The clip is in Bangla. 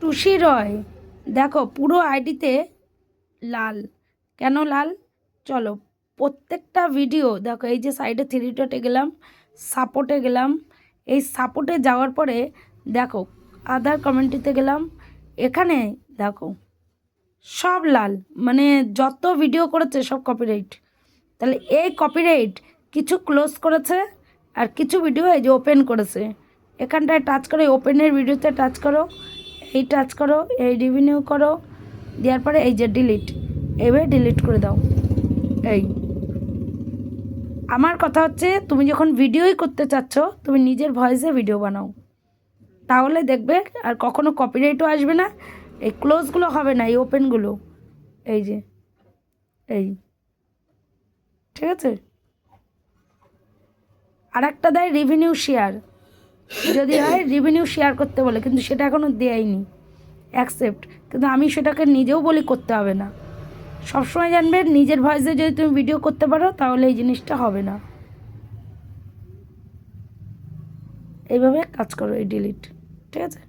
টুসি রয়, দেখো পুরো আইডিতে লাল। কেন লাল? চলো প্রত্যেকটা ভিডিও দেখো, এই যে সাইডে থ্রি ডটে গেলাম, সাপোর্টে গেলাম, এই সাপোর্টে যাওয়ার পরে দেখো আধার কমেন্টিতে গেলাম, এখানে দেখো সব লাল, মানে যত ভিডিও করেছে সব কপিরাইট। তাহলে এই কপিরাইট কিছু ক্লোজ করেছে আর কিছু ভিডিও এই যে ওপেন করেছে। এখানটায় টাচ করে ওপেনের ভিডিওতে টাচ করো, এই টাচ করো, এই রিভিনিউ করো, দেওয়ার পরে এই যে ডিলিট, এভাবে ডিলিট করে দাও। এই আমার কথা হচ্ছে, তুমি যখন ভিডিওই করতে চাচ্ছ তুমি নিজের ভয়েসে ভিডিও বানাও, তাহলে দেখবে আর কখনো কপিরাইটও আসবে না, এই ক্লোজগুলো হবে না, এই ওপেনগুলো, এই যে এই, ঠিক আছে। আর একটা দেয় রিভিনিউ শেয়ার, যদি হয় রিভিনিউ শেয়ার করতে বলে, কিন্তু সেটা এখনও দেয়নি অ্যাকসেপ্ট, কিন্তু আমি সেটাকে নিজেও বলি করতে হবে না। সবসময় জানবে নিজের ভয়েসে যদি তুমি ভিডিও করতে পারো তাহলে এই জিনিসটা হবে না। এইভাবে কাজ করো, এই ডিলিট, ঠিক আছে।